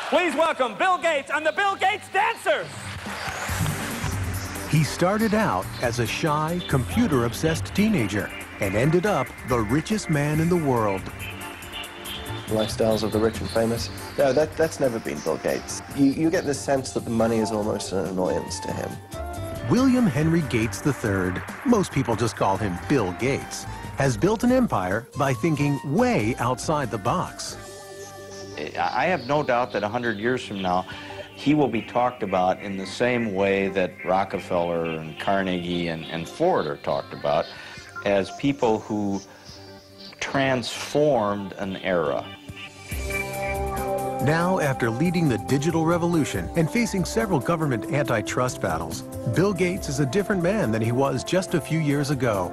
Please welcome Bill Gates and the Bill Gates Dancers. He started out as a shy, computer-obsessed teenager and ended up the richest man in the world. Lifestyles of the rich and famous. No, that's never been Bill Gates. You get this sense that the money is almost an annoyance to him. William Henry Gates III, most people just call him Bill Gates, has built an empire by thinking way outside the box. I have no doubt that 100 years from now, he will be talked about in the same way that Rockefeller and Carnegie and Ford are talked about, as people who transformed an era. Now, after leading the digital revolution and facing several government antitrust battles, Bill Gates is a different man than he was just a few years ago.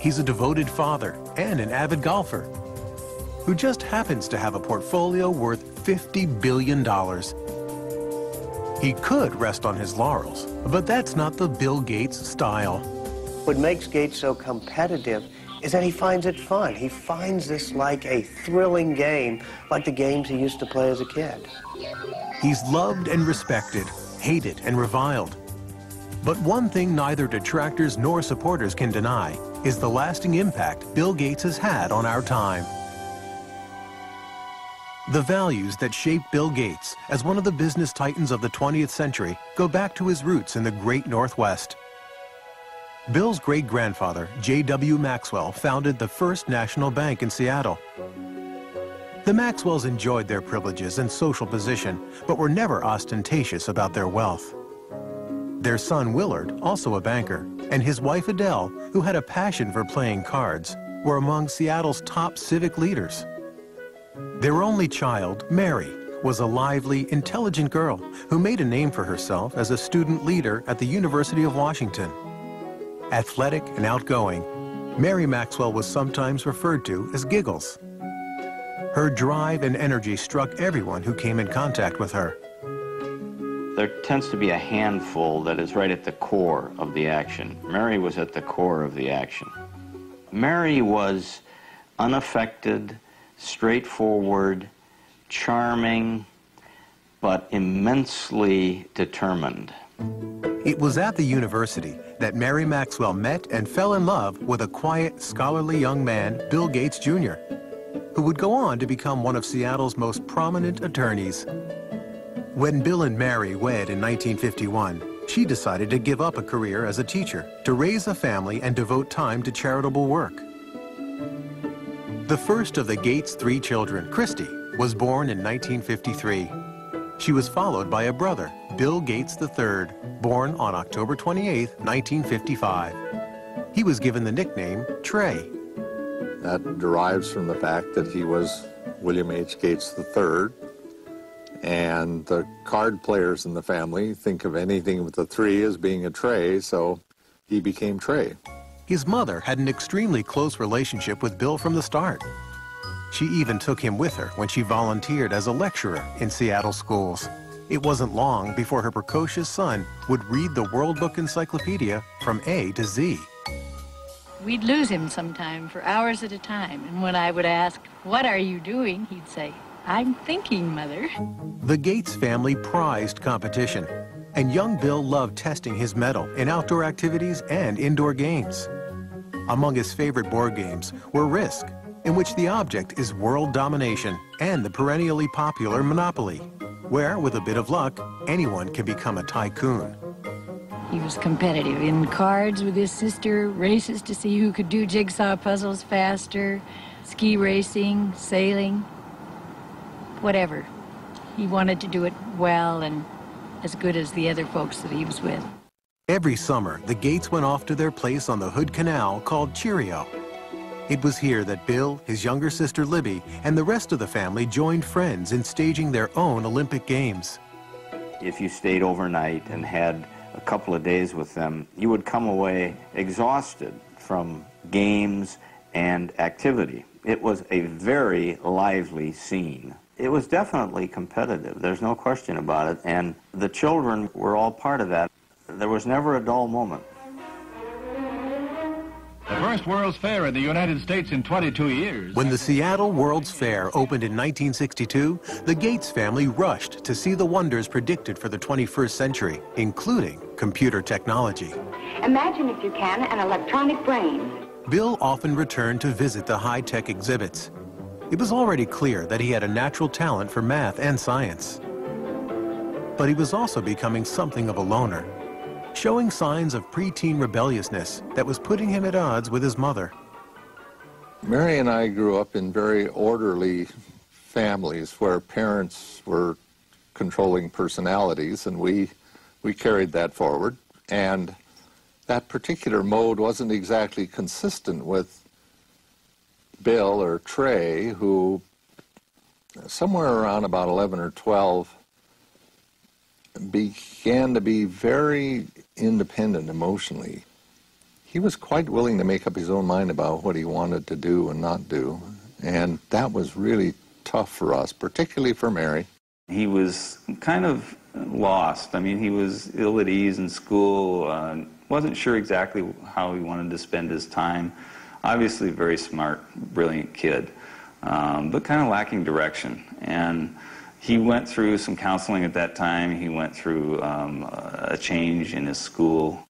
He's a devoted father and an avid golfer who just happens to have a portfolio worth $50 billion. He could rest on his laurels, but that's not the Bill Gates style. What makes Gates so competitive is that he finds it fun. He finds this like a thrilling game, like the games he used to play as a kid. He's loved and respected, hated and reviled. But one thing neither detractors nor supporters can deny is the lasting impact Bill Gates has had on our time. The values that shaped Bill Gates as one of the business titans of the 20th century go back to his roots in the Great Northwest. Bill's great-grandfather, J.W. Maxwell, founded the first national bank in Seattle. The Maxwells enjoyed their privileges and social position, but were never ostentatious about their wealth. Their son, Willard, also a banker, and his wife, Adele, who had a passion for playing cards, were among Seattle's top civic leaders. Their only child, Mary, was a lively, intelligent girl who made a name for herself as a student leader at the University of Washington. Athletic and outgoing, Mary Maxwell was sometimes referred to as Giggles. Her drive and energy struck everyone who came in contact with her. There tends to be a handful that is right at the core of the action. Mary was at the core of the action. Mary was unaffected, straightforward, charming, but immensely determined. It was at the university that Mary Maxwell met and fell in love with a quiet, scholarly young man, Bill Gates Jr., who would go on to become one of Seattle's most prominent attorneys. When Bill and Mary wed in 1951, she decided to give up a career as a teacher to raise a family and devote time to charitable work. The first of the Gates' 3 children, Christy, was born in 1953. She was followed by a brother, Bill Gates III, born on October 28, 1955. He was given the nickname Trey. That derives from the fact that he was William H. Gates III, and the card players in the family think of anything with a 3 as being a Trey, so he became Trey. His mother had an extremely close relationship with Bill from the start. She even took him with her when she volunteered as a lecturer in Seattle schools. It wasn't long before her precocious son would read the World Book Encyclopedia from A to Z. We'd lose him sometime for hours at a time, and when I would ask, "What are you doing?" he'd say, "I'm thinking, Mother." The Gates family prized competition, and young Bill loved testing his mettle in outdoor activities and indoor games. Among his favorite board games were Risk, in which the object is world domination, and the perennially popular Monopoly, where, with a bit of luck, anyone can become a tycoon. He was competitive in cards with his sister, races to see who could do jigsaw puzzles faster, ski racing, sailing, whatever. He wanted to do it well and as good as the other folks that he was with. Every summer, the Gates went off to their place on the Hood Canal called Cheerio. It was here that Bill, his younger sister Libby, and the rest of the family joined friends in staging their own Olympic Games. If you stayed overnight and had a couple of days with them, you would come away exhausted from games and activity. It was a very lively scene. It was definitely competitive, there's no question about it, and the children were all part of that. There was never a dull moment. A very first World's Fair in the United States in 22 years. When the Seattle World's Fair opened in 1962, the Gates family rushed to see the wonders predicted for the 21st century, including computer technology. Imagine, if you can, an electronic brain. Bill often returned to visit the high-tech exhibits. It was already clear that he had a natural talent for math and science. But he was also becoming something of a loner, showing signs of preteen rebelliousness that was putting him at odds with his mother. Mary and I grew up in very orderly families where parents were controlling personalities, and we carried that forward. And that particular mode wasn't exactly consistent with Bill or Trey, who somewhere around about 11 or 12 began to be very independent emotionally. He was quite willing to make up his own mind about what he wanted to do and not do, and that was really tough for us, particularly for Mary. He was kind of lost. I mean, he was ill at ease in school, wasn't sure exactly how he wanted to spend his time. Obviously a very smart, brilliant kid, but kind of lacking direction. And he went through some counseling at that time. He went through a change in his school.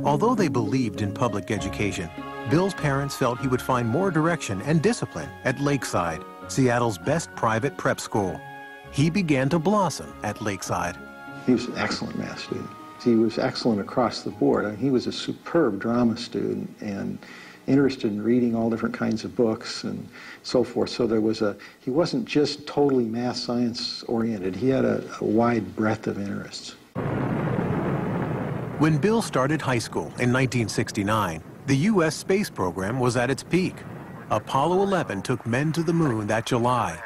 Although they believed in public education, Bill's parents felt he would find more direction and discipline at Lakeside, Seattle's best private prep school. He began to blossom at Lakeside. He was an excellent math student. He was excellent across the board. I mean, he was a superb drama student and interested in reading all different kinds of books and so forth. So he wasn't just totally math science oriented. He had a wide breadth of interests. When Bill started high school in 1969, the U.S. space program was at its peak. Apollo 11 took men to the moon that July.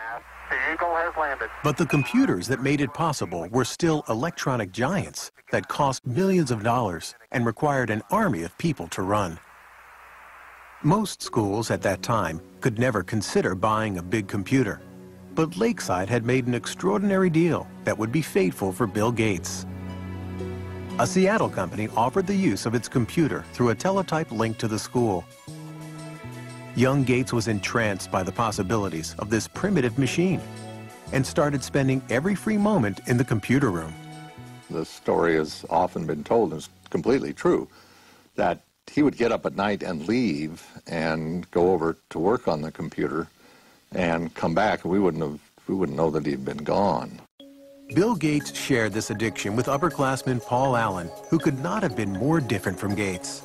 The Eagle has landed. But the computers that made it possible were still electronic giants that cost millions of dollars and required an army of people to run. Most schools at that time could never consider buying a big computer, but Lakeside had made an extraordinary deal that would be fateful for Bill Gates. A Seattle company offered the use of its computer through a teletype link to the school. Young Gates was entranced by the possibilities of this primitive machine and started spending every free moment in the computer room. The story has often been told, and it's completely true, that he would get up at night and leave and go over to work on the computer and come back, and we wouldn't know that he'd been gone. Bill Gates shared this addiction with upperclassman Paul Allen, who could not have been more different from Gates.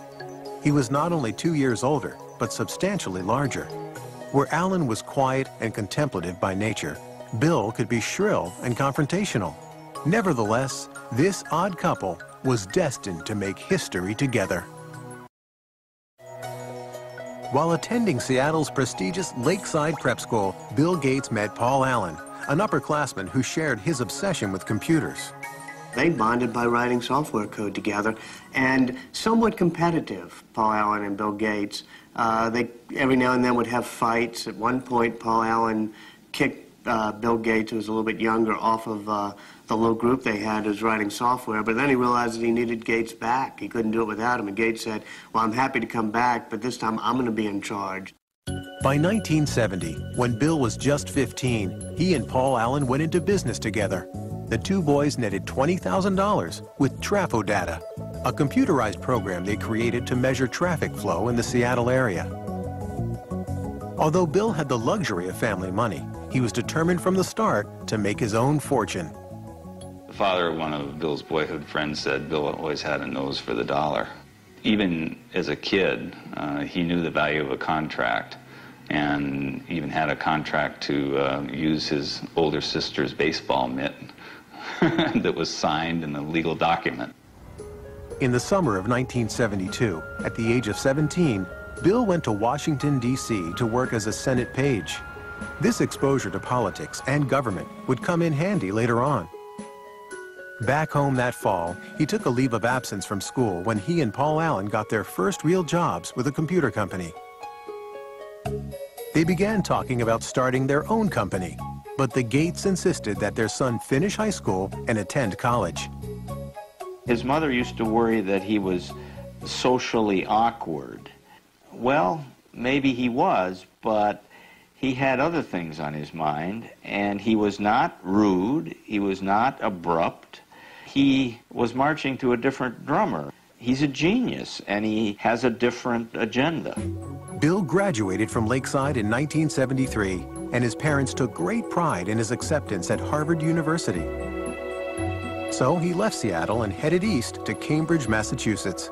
He was not only 2 years older, but substantially larger. Where Allen was quiet and contemplative by nature, Bill could be shrill and confrontational. Nevertheless, this odd couple was destined to make history together. While attending Seattle's prestigious Lakeside Prep School, Bill Gates met Paul Allen, an upperclassman who shared his obsession with computers. They bonded by writing software code together, and somewhat competitive, Paul Allen and Bill Gates. They every now and then would have fights. At one point, Paul Allen kicked Bill Gates, who was a little bit younger, off of the little group they had as writing software, but then he realized that he needed Gates back. He couldn't do it without him, and Gates said, well, I'm happy to come back, but this time I'm going to be in charge. By 1970, when Bill was just 15, he and Paul Allen went into business together. The two boys netted $20,000 with Trafo Data, a computerized program they created to measure traffic flow in the Seattle area. Although Bill had the luxury of family money, he was determined from the start to make his own fortune. The father of one of Bill's boyhood friends said Bill always had a nose for the dollar. Even as a kid, he knew the value of a contract, and even had a contract to use his older sister's baseball mitt that was signed in a legal document. In the summer of 1972, at the age of 17, Bill went to Washington, D.C. to work as a Senate page. This exposure to politics and government would come in handy later on. Back home that fall, he took a leave of absence from school when he and Paul Allen got their first real jobs with a computer company. They began talking about starting their own company, but the Gates insisted that their son finish high school and attend college. His mother used to worry that he was socially awkward. Well, maybe he was, but he had other things on his mind, and he was not rude, he was not abrupt. He was marching to a different drummer. He's a genius, and he has a different agenda. Bill graduated from Lakeside in 1973, and his parents took great pride in his acceptance at Harvard University. So he left Seattle and headed east to Cambridge, Massachusetts.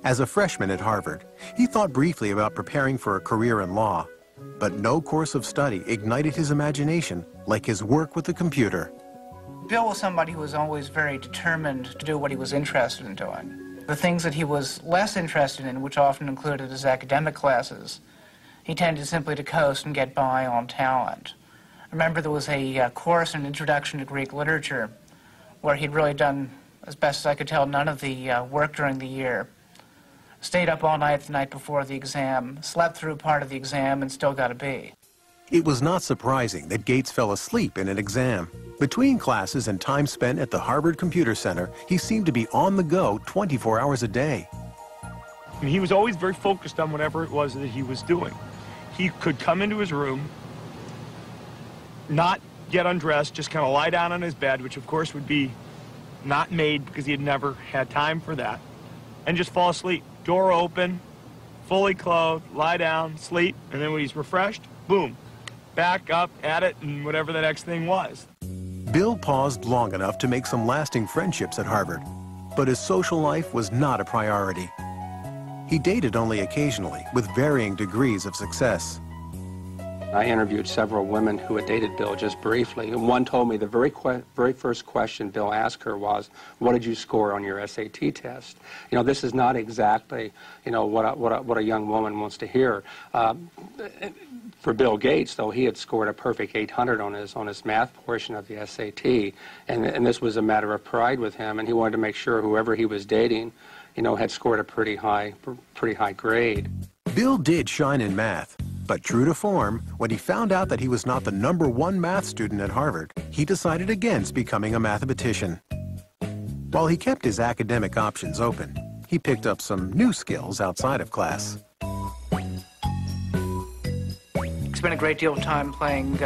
As a freshman at Harvard, he thought briefly about preparing for a career in law, but no course of study ignited his imagination like his work with the computer. Bill was somebody who was always very determined to do what he was interested in doing. The things that he was less interested in, which often included his academic classes, he tended simply to coast and get by on talent. I remember there was a course in Introduction to Greek Literature where he'd really done, as best as I could tell, none of the work during the year. Stayed up all night the night before the exam, slept through part of the exam, and still got a B. It was not surprising that Gates fell asleep in an exam. Between classes and time spent at the Harvard Computer Center, he seemed to be on the go 24 hours a day. And he was always very focused on whatever it was that he was doing. He could come into his room, not get undressed, just kind of lie down on his bed, which of course would be not made because he had never had time for that, and just fall asleep. Door open, fully clothed, lie down, sleep, and then when he's refreshed, boom, back up at it and whatever the next thing was. Bill paused long enough to make some lasting friendships at Harvard, but his social life was not a priority. He dated only occasionally, with varying degrees of success. I interviewed several women who had dated Bill just briefly, and one told me the very first question Bill asked her was, "What did you score on your SAT test?" You know, this is not exactly, you know, what a young woman wants to hear. For Bill Gates, though, he had scored a perfect 800 on his math portion of the SAT, and this was a matter of pride with him, and he wanted to make sure whoever he was dating, you know, had scored a pretty high grade. Bill did shine in math, but true to form, when he found out that he was not the #1 math student at Harvard, he decided against becoming a mathematician. While he kept his academic options open, he picked up some new skills outside of class. Spent a great deal of time playing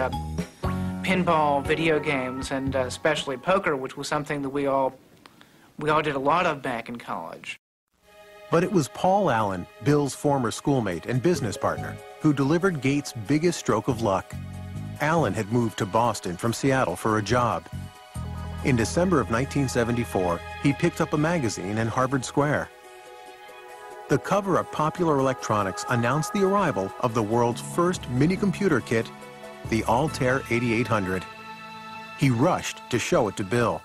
pinball, video games, and especially poker, which was something that we all did a lot of back in college. But it was Paul Allen, Bill's former schoolmate and business partner, who delivered Gates' biggest stroke of luck. Allen had moved to Boston from Seattle for a job. In December of 1974, he picked up a magazine in Harvard Square. The cover of Popular Electronics announced the arrival of the world's first mini-computer kit, the Altair 8800. He rushed to show it to Bill.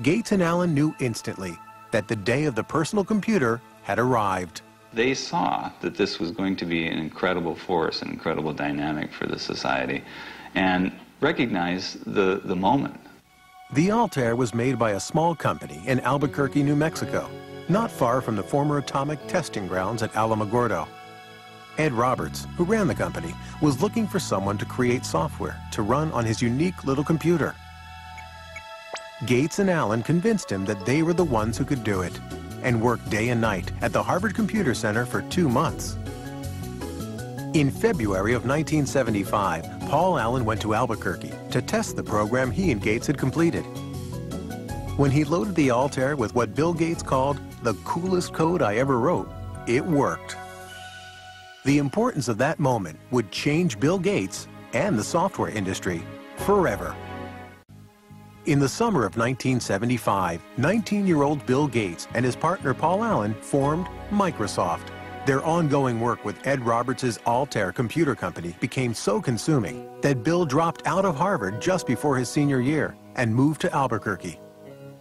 Gates and Allen knew instantly that the day of the personal computer had arrived. They saw that this was going to be an incredible force, an incredible dynamic for the society, and recognized the moment. The Altair was made by a small company in Albuquerque, New Mexico, not far from the former atomic testing grounds at Alamogordo. Ed Roberts, who ran the company, was looking for someone to create software to run on his unique little computer. Gates and Allen convinced him that they were the ones who could do it, and worked day and night at the Harvard Computer Center for 2 months. In February of 1975, Paul Allen went to Albuquerque to test the program he and Gates had completed. When he loaded the Altair with what Bill Gates called the coolest code I ever wrote, it worked. The importance of that moment would change Bill Gates and the software industry forever. In the summer of 1975, 19-year-old Bill Gates and his partner Paul Allen formed Microsoft. Their ongoing work with Ed Roberts' Altair computer company became so consuming that Bill dropped out of Harvard just before his senior year and moved to Albuquerque.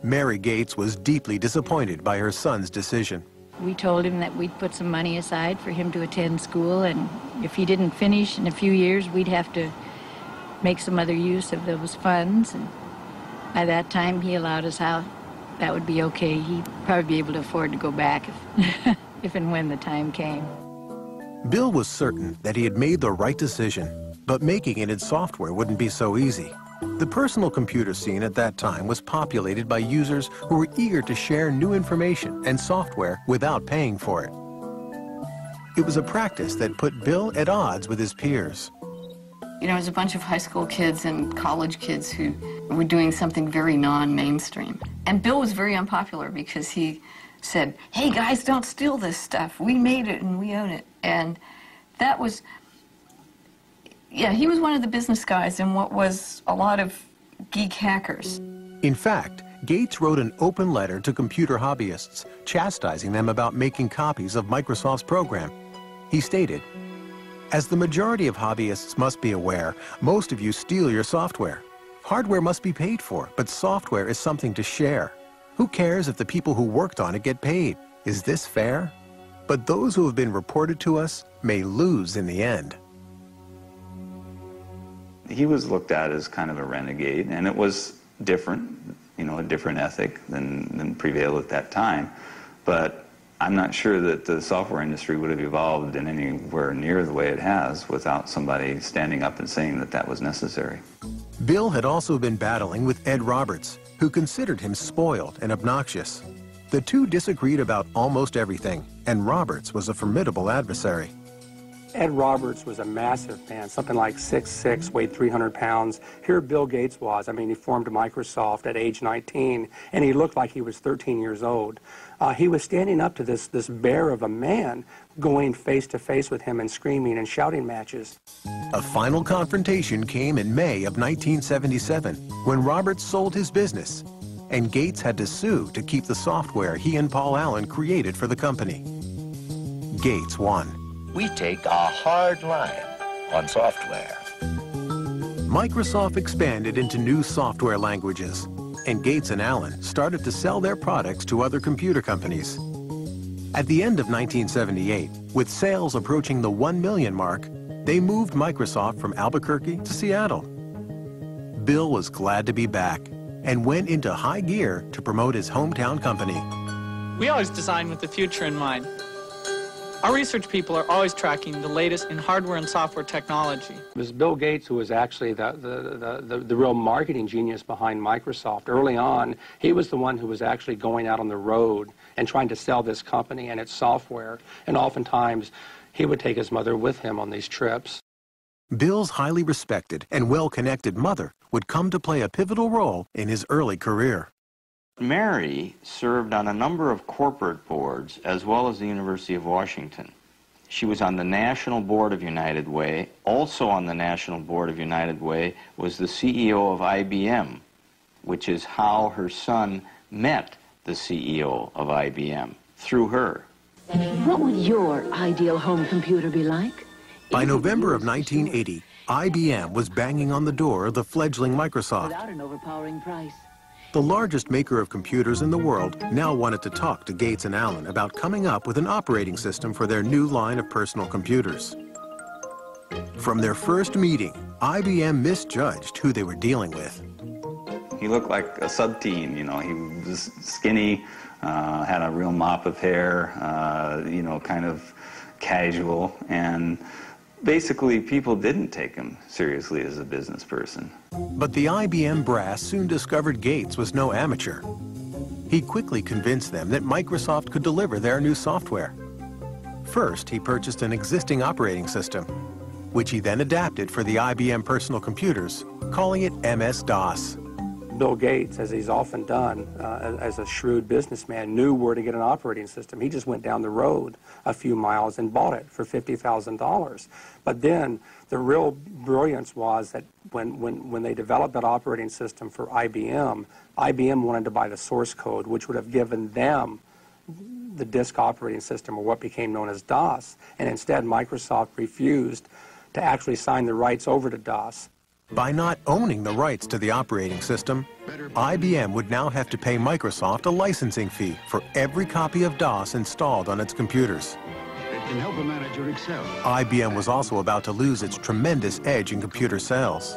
Mary Gates was deeply disappointed by her son's decision. We told him that we'd put some money aside for him to attend school, and if he didn't finish in a few years, we'd have to make some other use of those funds. And by that time, he allowed us out. That would be okay. He'd probably be able to afford to go back if and when the time came. Bill was certain that he had made the right decision, but making it in software wouldn't be so easy. The personal computer scene at that time was populated by users who were eager to share new information and software without paying for it. It was a practice that put Bill at odds with his peers. You know, it was a bunch of high school kids and college kids who were doing something very non-mainstream. And Bill was very unpopular because he said, hey guys, don't steal this stuff. We made it and we own it. And that was, yeah, he was one of the business guys in what was a lot of geek hackers. In fact, Gates wrote an open letter to computer hobbyists, chastising them about making copies of Microsoft's program. He stated, as the majority of hobbyists must be aware, most of you steal your software. Hardware must be paid for, but software is something to share. Who cares if the people who worked on it get paid? Is this fair? But those who have been reported to us may lose in the end. He was looked at as kind of a renegade, and it was different, you know, a different ethic than prevailed at that time. But I'm not sure that the software industry would have evolved in anywhere near the way it has without somebody standing up and saying that that was necessary. Bill had also been battling with Ed Roberts, who considered him spoiled and obnoxious. The two disagreed about almost everything, and Roberts was a formidable adversary. Ed Roberts was a massive man, something like 6'6", weighed 300 pounds. Here Bill Gates was. I mean, he formed Microsoft at age 19, and he looked like he was 13 years old. He was standing up to this bear of a man, going face-to-face with him and screaming and shouting matches. A final confrontation came in May of 1977, when Roberts sold his business, and Gates had to sue to keep the software he and Paul Allen created for the company. Gates won. We take a hard line on software. Microsoft expanded into new software languages, and Gates and Allen started to sell their products to other computer companies. At the end of 1978, with sales approaching the 1 million mark, they moved Microsoft from Albuquerque to Seattle. Bill was glad to be back and went into high gear to promote his hometown company. We always design with the future in mind. Our research people are always tracking the latest in hardware and software technology. It was Bill Gates who was actually the real marketing genius behind Microsoft. Early on, he was the one who was actually going out on the road and trying to sell this company and its software. And oftentimes, he would take his mother with him on these trips. Bill's highly respected and well-connected mother would come to play a pivotal role in his early career. Mary served on a number of corporate boards as well as the University of Washington. She was on the National Board of United Way. Also on the National Board of United Way was the CEO of IBM, which is how her son met the CEO of IBM, through her. What would your ideal home computer be like? By November of 1980, IBM was banging on the door of the fledgling Microsoft. Without an overpowering price. The largest maker of computers in the world now wanted to talk to Gates and Allen about coming up with an operating system for their new line of personal computers. From their first meeting, IBM misjudged who they were dealing with. He looked like a sub-teen, you know. He was skinny, had a real mop of hair, you know, kind of casual, and basically people didn't take him seriously as a business person. But the IBM brass soon discovered Gates was no amateur. He quickly convinced them that Microsoft could deliver their new software. First, he purchased an existing operating system, which he then adapted for the IBM personal computers, calling it MS-DOS. Bill Gates, as he's often done as a shrewd businessman, knew where to get an operating system. He just went down the road a few miles and bought it for $50,000. But then the real brilliance was that when they developed that operating system for IBM, IBM wanted to buy the source code, which would have given them the disk operating system, or what became known as DOS. And instead, Microsoft refused to actually sign the rights over to DOS. By not owning the rights to the operating system, IBM would now have to pay Microsoft a licensing fee for every copy of DOS installed on its computers. It can help a manager excel. IBM was also about to lose its tremendous edge in computer sales.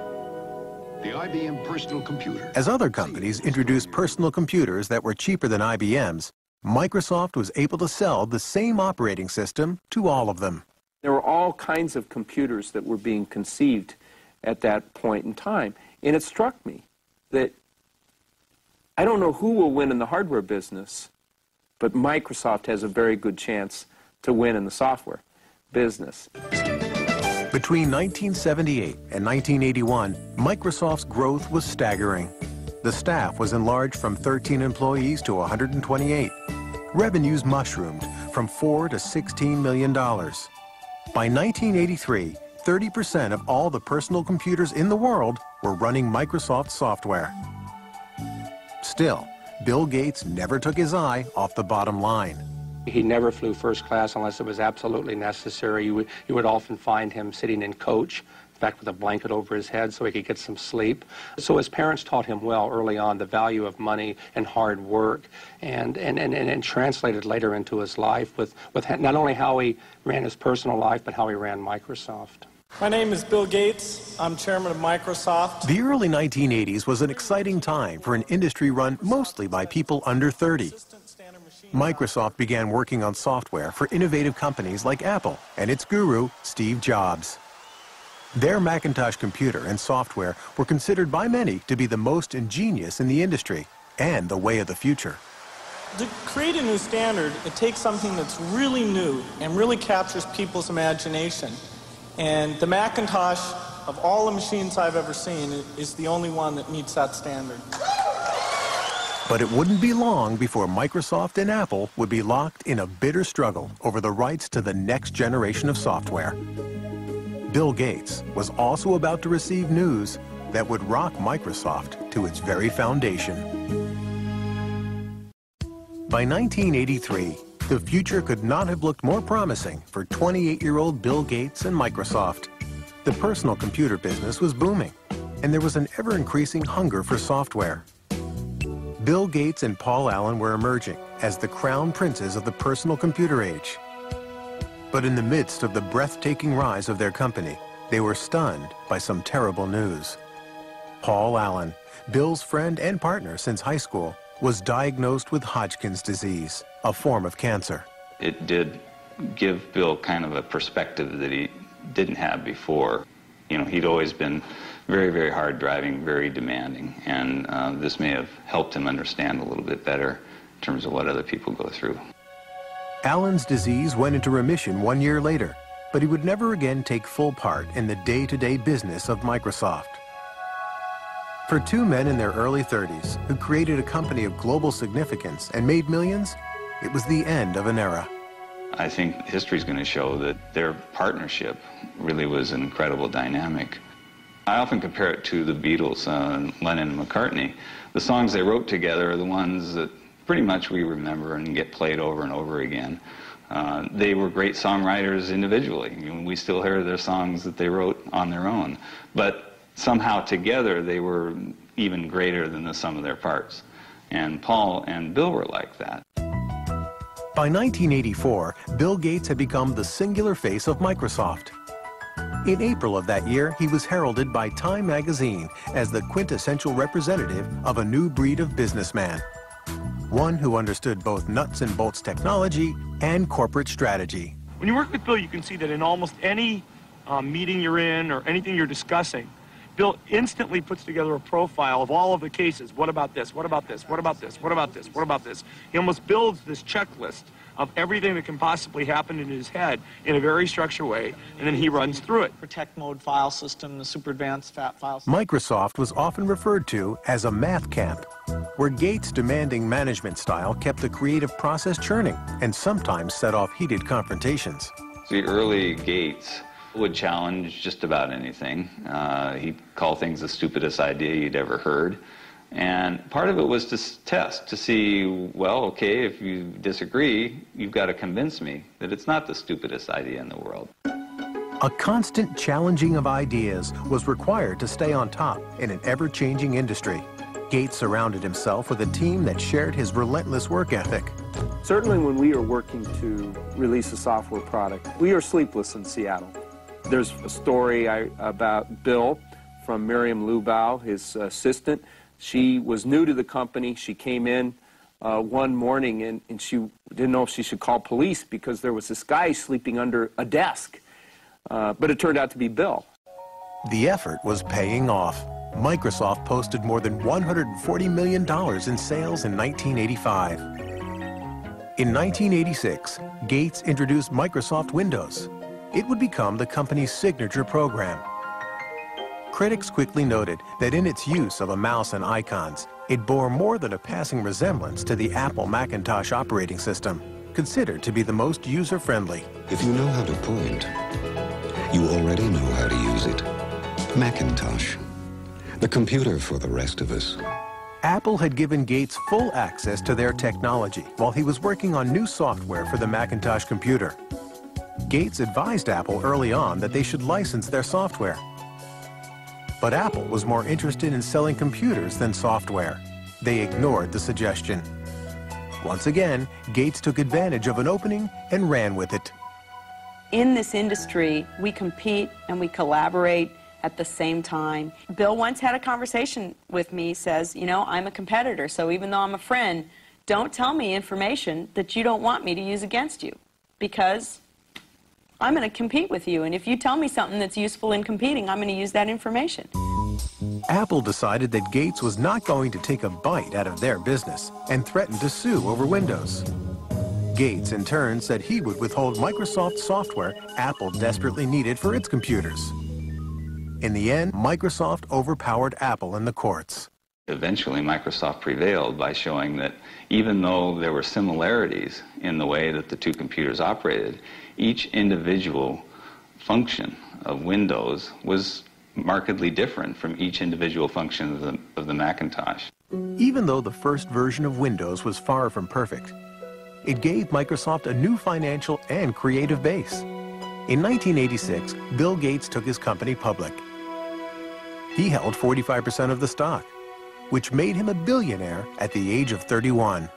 The IBM personal computer. As other companies introduced personal computers that were cheaper than IBM's, Microsoft was able to sell the same operating system to all of them. There were all kinds of computers that were being conceived at that point in time. And it struck me that I don't know who will win in the hardware business, but Microsoft has a very good chance to win in the software. business. Between 1978 and 1981, Microsoft's growth was staggering. The staff was enlarged from 13 employees to 128. Revenues mushroomed from $4 to $16 million. By 1983, 30% of all the personal computers in the world were running Microsoft software. Still, Bill Gates never took his eye off the bottom line. He never flew first class unless it was absolutely necessary. You would often find him sitting in coach, in fact with a blanket over his head so he could get some sleep. So his parents taught him well early on the value of money and hard work, and translated later into his life with not only how he ran his personal life, but how he ran Microsoft. My name is Bill Gates. I'm chairman of Microsoft. The early 1980s was an exciting time for an industry run mostly by people under 30. Microsoft began working on software for innovative companies like Apple and its guru, Steve Jobs. Their Macintosh computer and software were considered by many to be the most ingenious in the industry and the way of the future. To create a new standard, it takes something that's really new and really captures people's imagination. And the Macintosh, of all the machines I've ever seen, is the only one that meets that standard. But it wouldn't be long before Microsoft and Apple would be locked in a bitter struggle over the rights to the next generation of software. Bill Gates was also about to receive news that would rock Microsoft to its very foundation. By 1983, the future could not have looked more promising for 28-year-old Bill Gates and Microsoft. The personal computer business was booming, and there was an ever-increasing hunger for software. Bill Gates and Paul Allen were emerging as the crown princes of the personal computer age. But in the midst of the breathtaking rise of their company, they were stunned by some terrible news. Paul Allen, Bill's friend and partner since high school, was diagnosed with Hodgkin's disease, a form of cancer. It did give Bill kind of a perspective that he didn't have before. You know, he'd always been very, very hard driving, very demanding, and this may have helped him understand a little bit better in terms of what other people go through. Allen's disease went into remission 1 year later, but he would never again take full part in the day-to-day business of Microsoft. For two men in their early 30s who created a company of global significance and made millions, it was the end of an era. I think history's going to show that their partnership really was an incredible dynamic. I often compare it to the Beatles, Lennon and McCartney. The songs they wrote together are the ones that pretty much we remember and get played over and over again. They were great songwriters individually. I mean, we still hear their songs that they wrote on their own. But somehow together they were even greater than the sum of their parts. And Paul and Bill were like that. By 1984, Bill Gates had become the singular face of Microsoft. In April of that year, he was heralded by Time magazine as the quintessential representative of a new breed of businessman. One who understood both nuts and bolts technology and corporate strategy. When you work with Bill, you can see that in almost any meeting you're in or anything you're discussing, Bill instantly puts together a profile of all of the cases. What about this? What about this? What about this? What about this? What about this? He almost builds this checklist of everything that can possibly happen in his head in a very structured way, and then he runs through it. Protect mode file system, the super advanced file system. Microsoft was often referred to as a math camp, where Gates' demanding management style kept the creative process churning and sometimes set off heated confrontations. The early Gates would challenge just about anything. He'd call things the stupidest idea you'd ever heard. And part of it was to test, to see, well, okay, if you disagree, you've got to convince me that it's not the stupidest idea in the world. A constant challenging of ideas was required to stay on top in an ever-changing industry. Gates surrounded himself with a team that shared his relentless work ethic. Certainly when we are working to release a software product, we are sleepless in Seattle. There's a story about Bill from Miriam Lubau, his assistant. She was new to the company. She came in one morning and she didn't know if she should call police because there was this guy sleeping under a desk. But it turned out to be Bill. The effort was paying off. Microsoft posted more than $140 million in sales in 1985. In 1986, Gates introduced Microsoft Windows. it would become the company's signature program. Critics quickly noted that in its use of a mouse and icons, it bore more than a passing resemblance to the Apple Macintosh operating system, considered to be the most user-friendly. If you know how to point, you already know how to use it. Macintosh, the computer for the rest of us. Apple had given Gates full access to their technology while he was working on new software for the Macintosh computer. Gates advised Apple early on that they should license their software. But Apple was more interested in selling computers than software. They ignored the suggestion. Once again, Gates took advantage of an opening and ran with it. In this industry, we compete and we collaborate at the same time. Bill once had a conversation with me, says, you know, I'm a competitor, so even though I'm a friend, don't tell me information that you don't want me to use against you, because I'm going to compete with you, and if you tell me something that's useful in competing, I'm going to use that information. Apple decided that Gates was not going to take a bite out of their business and threatened to sue over Windows. Gates, in turn, said he would withhold Microsoft software Apple desperately needed for its computers. In the end, Microsoft overpowered Apple in the courts. Eventually, Microsoft prevailed by showing that even though there were similarities in the way that the two computers operated, each individual function of Windows was markedly different from each individual function of the Macintosh. Even though the first version of Windows was far from perfect, it gave Microsoft a new financial and creative base. In 1986, Bill Gates took his company public. He held 45% of the stock, which made him a billionaire at the age of 31.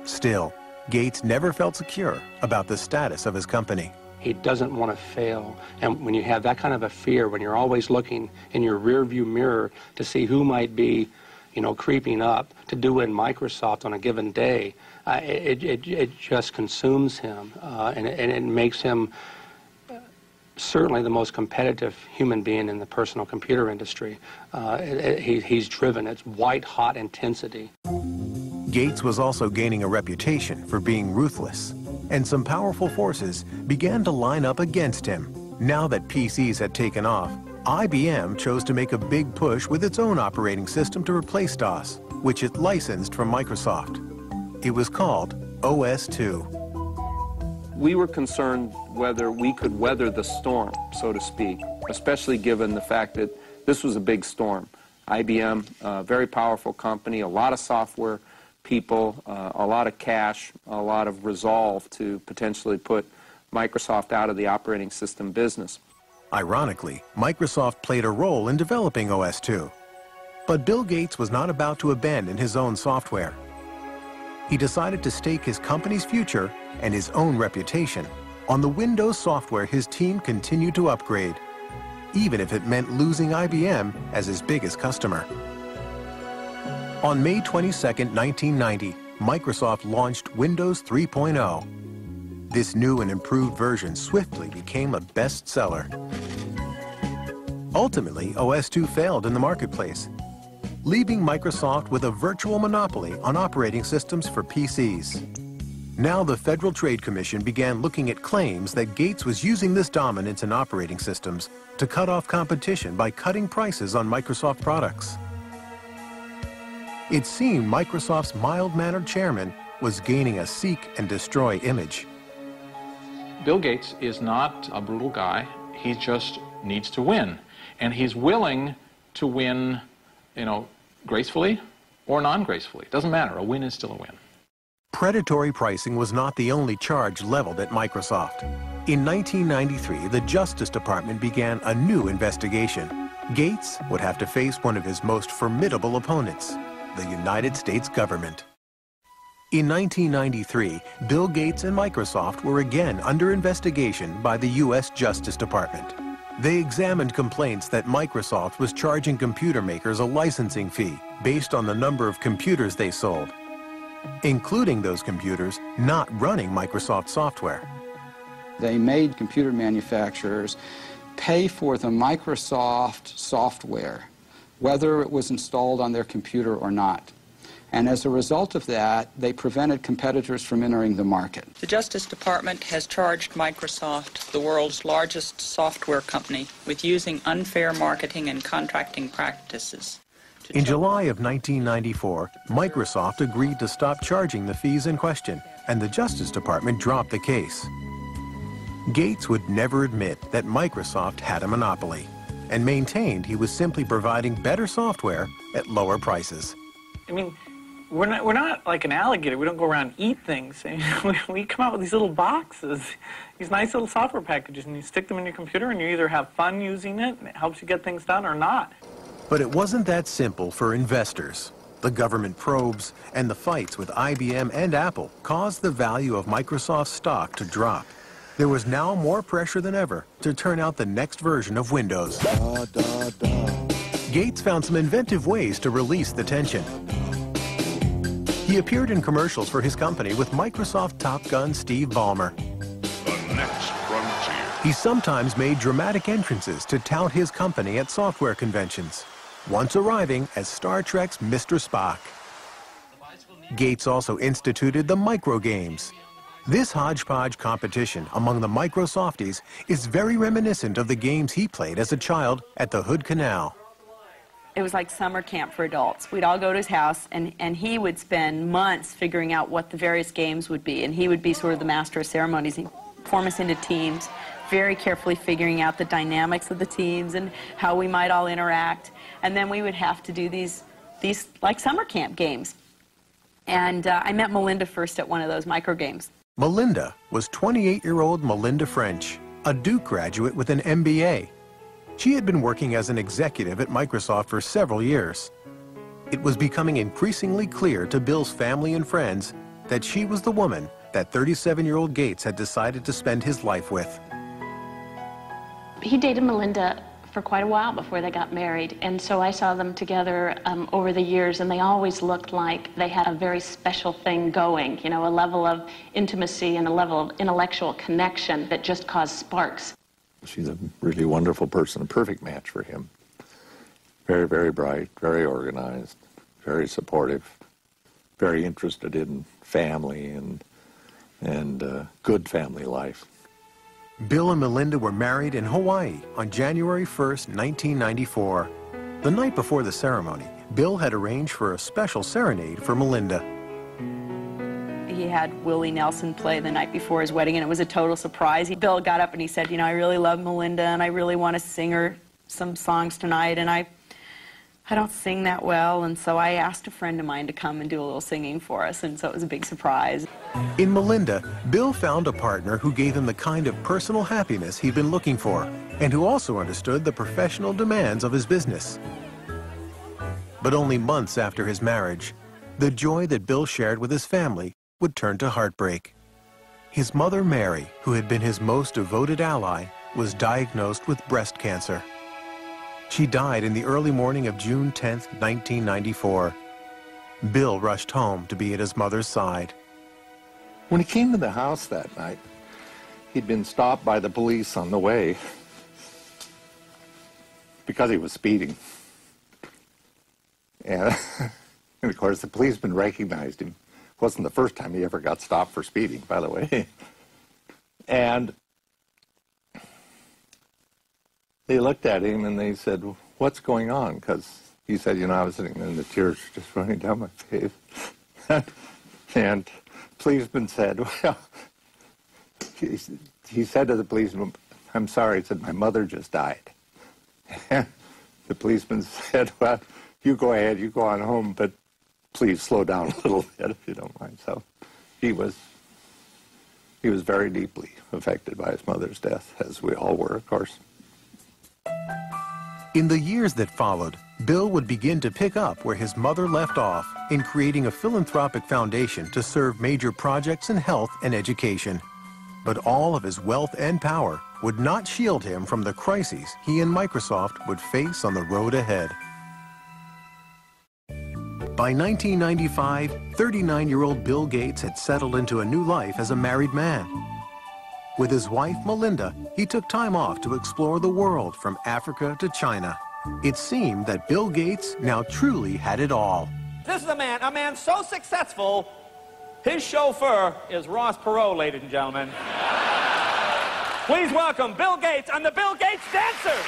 Still, Gates never felt secure about the status of his company. He doesn't want to fail. And when you have that kind of a fear, when you're always looking in your rearview mirror to see who might be, you know, creeping up to do in Microsoft on a given day, it just consumes him, and it makes him certainly the most competitive human being in the personal computer industry. He's driven. It's white-hot intensity. Gates was also gaining a reputation for being ruthless, and some powerful forces began to line up against him. Now that PCs had taken off, IBM chose to make a big push with its own operating system to replace DOS, which it licensed from Microsoft. It was called OS/2. We were concerned whether we could weather the storm, so to speak, especially given the fact that this was a big storm. IBM, a very powerful company, a lot of software people, a lot of cash, a lot of resolve to potentially put Microsoft out of the operating system business. Ironically, Microsoft played a role in developing OS/2. But Bill Gates was not about to abandon his own software. He decided to stake his company's future and his own reputation on the Windows software his team continued to upgrade, even if it meant losing IBM as his biggest customer. On May 22, 1990, Microsoft launched Windows 3.0. This new and improved version swiftly became a bestseller. Ultimately, OS/2 failed in the marketplace, leaving Microsoft with a virtual monopoly on operating systems for PCs. Now the Federal Trade Commission began looking at claims that Gates was using this dominance in operating systems to cut off competition by cutting prices on Microsoft products. It seemed Microsoft's mild-mannered chairman was gaining a seek and destroy image. Bill Gates is not a brutal guy. He just needs to win. And he's willing to win, you know, gracefully or non-gracefully. Doesn't matter. A win is still a win. Predatory pricing was not the only charge leveled at Microsoft. In 1993, the Justice Department began a new investigation. Gates would have to face one of his most formidable opponents, the United States government. In 1993, Bill Gates and Microsoft were again under investigation by the U.S. Justice Department. They examined complaints that Microsoft was charging computer makers a licensing fee based on the number of computers they sold, including those computers not running Microsoft software. They made computer manufacturers pay for the Microsoft software, whether it was installed on their computer or not. And as a result of that, they prevented competitors from entering the market. The Justice Department has charged Microsoft, the world's largest software company, with using unfair marketing and contracting practices. In July of 1994, Microsoft agreed to stop charging the fees in question, and the Justice Department dropped the case. Gates would never admit that Microsoft had a monopoly, and maintained he was simply providing better software at lower prices. I mean, we're not like an alligator. We don't go around and eat things. We come out with these little boxes, these nice little software packages, and you stick them in your computer, and you either have fun using it, and it helps you get things done, or not. But it wasn't that simple for investors. The government probes and the fights with IBM and Apple caused the value of Microsoft's stock to drop. There was now more pressure than ever to turn out the next version of Windows. Gates found some inventive ways to release the tension. He appeared in commercials for his company with Microsoft Top Gun Steve Ballmer. The next frontier. He sometimes made dramatic entrances to tout his company at software conventions, once arriving as Star Trek's Mr. Spock. Gates also instituted the micro games. This hodgepodge competition among the Microsofties is very reminiscent of the games he played as a child at the Hood Canal. It was like summer camp for adults. We'd all go to his house, and he would spend months figuring out what the various games would be, and he would be sort of the master of ceremonies. He'd form us into teams, very carefully figuring out the dynamics of the teams and how we might all interact. And then we would have to do these like summer camp games. And I met Melinda first at one of those micro games. Melinda was 28-year-old Melinda French, a Duke graduate with an MBA. She had been working as an executive at Microsoft for several years. It was becoming increasingly clear to Bill's family and friends that she was the woman that 37-year-old Gates had decided to spend his life with. He dated Melinda for quite a while before they got married, and so I saw them together over the years, and they always looked like they had a very special thing going, you know, a level of intimacy and a level of intellectual connection that just caused sparks. She's a really wonderful person, a perfect match for him. Very, very bright, very organized, very supportive, very interested in family and good family life. Bill and Melinda were married in Hawaii on January 1st, 1994. The night before the ceremony, Bill had arranged for a special serenade for Melinda. He had Willie Nelson play the night before his wedding, and it was a total surprise. Bill got up and he said, you know, I really love Melinda, and I really want to sing her some songs tonight, and I don't sing that well, and so I asked a friend of mine to come and do a little singing for us, and so it was a big surprise. In Melinda, Bill found a partner who gave him the kind of personal happiness he'd been looking for, and who also understood the professional demands of his business. But only months after his marriage, the joy that Bill shared with his family would turn to heartbreak. His mother, Mary, who had been his most devoted ally, was diagnosed with breast cancer. She died in the early morning of June 10th, 1994. Bill rushed home to be at his mother's side. When he came to the house that night, he'd been stopped by the police on the way because he was speeding. And of course, the policeman recognized him. It wasn't the first time he ever got stopped for speeding, by the way. And they looked at him and they said, what's going on? Because he said, you know, I was sitting there and the tears just running down my face. And the policeman said, well, he said to the policeman, I'm sorry, he said, my mother just died. And the policeman said, well, you go ahead, you go on home, but please slow down a little bit if you don't mind. So he was very deeply affected by his mother's death, as we all were, of course. In the years that followed, Bill would begin to pick up where his mother left off in creating a philanthropic foundation to serve major projects in health and education. But all of his wealth and power would not shield him from the crises he and Microsoft would face on the road ahead. By 1995, 39-year-old Bill Gates had settled into a new life as a married man. With his wife, Melinda, he took time off to explore the world from Africa to China. It seemed that Bill Gates now truly had it all. This is a man so successful, his chauffeur is Ross Perot, ladies and gentlemen. Please welcome Bill Gates and the Bill Gates Dancers.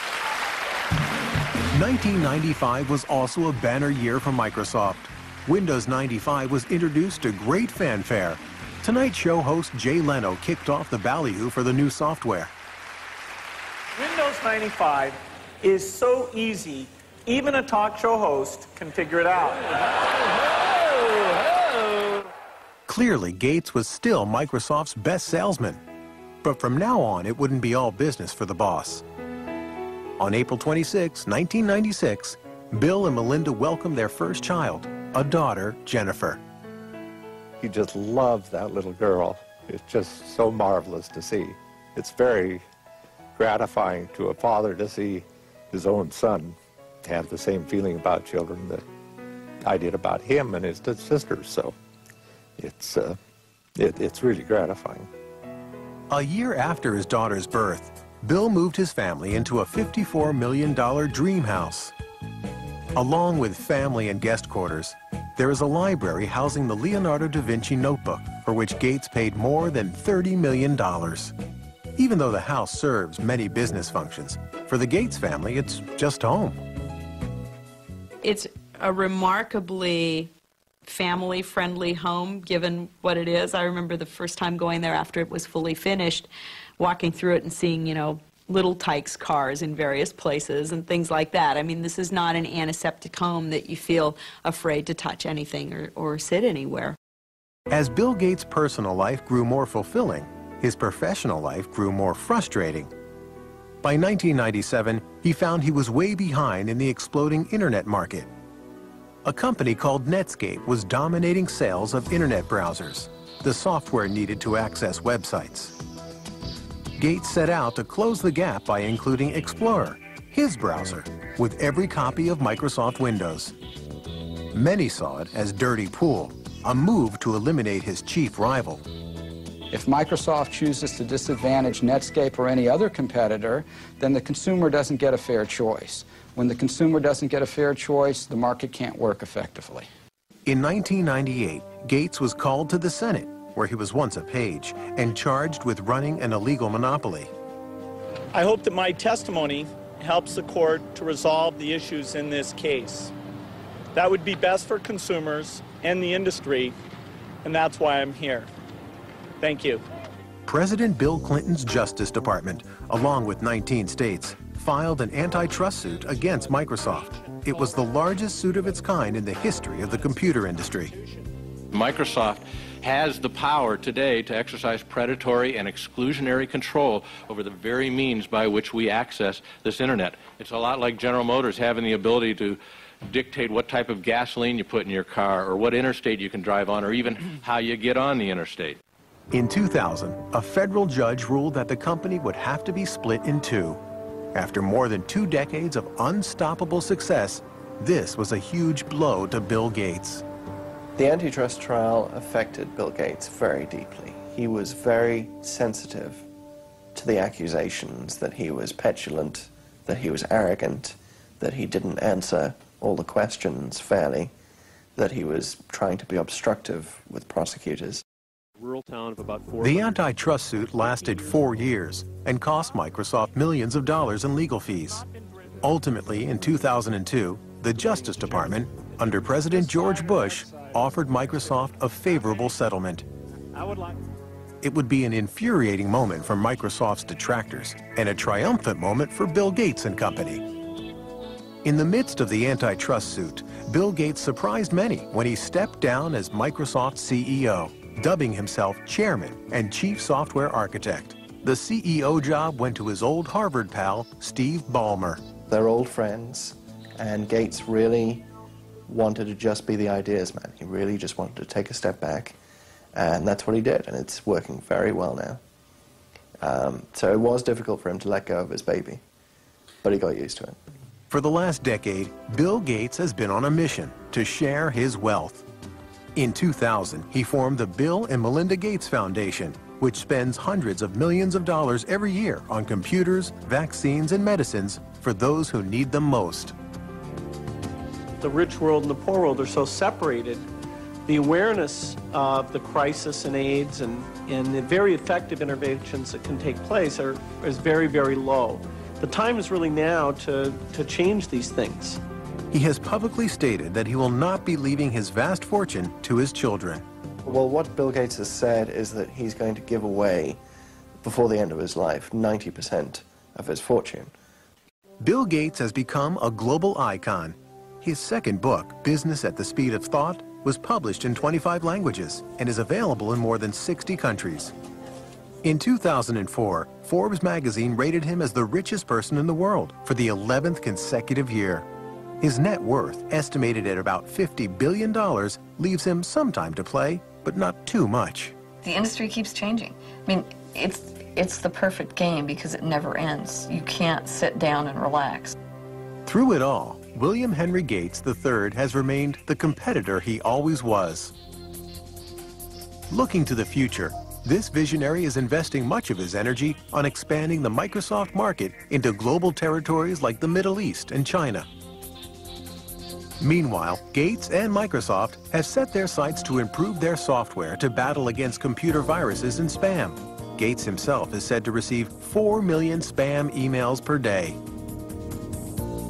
1995 was also a banner year for Microsoft. Windows 95 was introduced to great fanfare. Tonight Show host Jay Leno kicked off the ballyhoo for the new software. Windows 95 is so easy, even a talk show host can figure it out. Clearly, Gates was still Microsoft's best salesman. But from now on, it wouldn't be all business for the boss. On April 26, 1996, Bill and Melinda welcomed their first child, a daughter, Jennifer. He just loves that little girl. It's just so marvelous to see. It's very gratifying to a father to see his own son have the same feeling about children that I did about him and his sisters. So it's really gratifying. A year after his daughter's birth, Bill moved his family into a $54 million dream house. Along with family and guest quarters, there is a library housing the Leonardo da Vinci notebook, for which Gates paid more than $30 million. Even though the house serves many business functions, for the Gates family, it's just home. It's a remarkably family-friendly home, given what it is. I remember the first time going there after it was fully finished, walking through it and seeing, you know, little Tykes cars in various places and things like that. I mean, this is not an antiseptic home that you feel afraid to touch anything or sit anywhere. As Bill Gates' personal life grew more fulfilling, his professional life grew more frustrating. By 1997, he found he was way behind in the exploding internet market. A company called Netscape was dominating sales of internet browsers, the software needed to access websites. Gates set out to close the gap by including Explorer, his browser, with every copy of Microsoft Windows. Many saw it as dirty pool, a move to eliminate his chief rival. If Microsoft chooses to disadvantage Netscape or any other competitor, then the consumer doesn't get a fair choice. When the consumer doesn't get a fair choice, the market can't work effectively. In 1998, Gates was called to the Senate, where he was once a page, and charged with running an illegal monopoly. I hope that my testimony helps the court to resolve the issues in this case. That would be best for consumers and the industry, and that's why I'm here. Thank you. President Bill Clinton's Justice Department, along with 19 states, filed an antitrust suit against Microsoft. It was the largest suit of its kind in the history of the computer industry. Microsoft has the power today to exercise predatory and exclusionary control over the very means by which we access this internet. It's a lot like General Motors having the ability to dictate what type of gasoline you put in your car, or what interstate you can drive on, or even how you get on the interstate. In 2000, a federal judge ruled that the company would have to be split in two. After more than 2 decades of unstoppable success, this was a huge blow to Bill Gates. The antitrust trial affected Bill Gates very deeply. He was very sensitive to the accusations that he was petulant, that he was arrogant, that he didn't answer all the questions fairly, that he was trying to be obstructive with prosecutors. Rural town of about 4. The antitrust suit lasted 4 years and cost Microsoft millions of dollars in legal fees. Ultimately, in 2002, the Justice Department, under President George Bush, offered Microsoft a favorable settlement. It would be an infuriating moment for Microsoft's detractors and a triumphant moment for Bill Gates and company. In the midst of the antitrust suit, Bill Gates surprised many when he stepped down as Microsoft's CEO, dubbing himself chairman and chief software architect. The CEO job went to his old Harvard pal, Steve Ballmer. They're old friends, and Gates really wanted to just be the ideas man. He really just wanted to take a step back, and that's what he did, and it's working very well now. So it was difficult for him to let go of his baby, but he got used to it. For the last decade, Bill Gates has been on a mission to share his wealth. In 2000, he formed the Bill and Melinda Gates Foundation, which spends hundreds of millions of dollars every year on computers, vaccines, and medicines for those who need them most. the rich world and the poor world are so separated, the awareness of the crisis in AIDS and the very effective interventions that can take place is very, very low. The time is really now to change these things. He has publicly stated that he will not be leaving his vast fortune to his children. Well, what Bill Gates has said is that he's going to give away, before the end of his life, 90% of his fortune. Bill Gates has become a global icon. His second book, Business at the Speed of Thought, was published in 25 languages and is available in more than 60 countries. In 2004, Forbes magazine rated him as the richest person in the world for the 11th consecutive year. His net worth, estimated at about $50 billion, leaves him some time to play, but not too much. The industry keeps changing. I mean, it's the perfect game because it never ends. You can't sit down and relax. Through it all, William Henry Gates III has remained the competitor he always was. Looking to the future, this visionary is investing much of his energy on expanding the Microsoft market into global territories like the Middle East and China. Meanwhile, Gates and Microsoft have set their sights to improve their software to battle against computer viruses and spam. Gates himself is said to receive 4 million spam emails per day.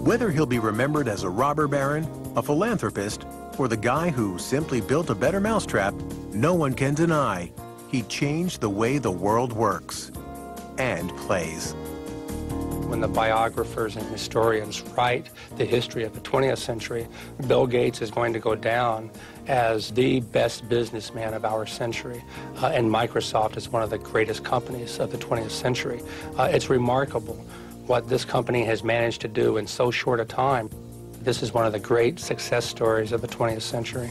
Whether he'll be remembered as a robber baron, a philanthropist, or the guy who simply built a better mousetrap, no one can deny he changed the way the world works and plays. When the biographers and historians write the history of the 20th century, Bill Gates is going to go down as the best businessman of our century, and Microsoft is one of the greatest companies of the 20th century. It's remarkable what this company has managed to do in so short a time. This is one of the great success stories of the 20th century.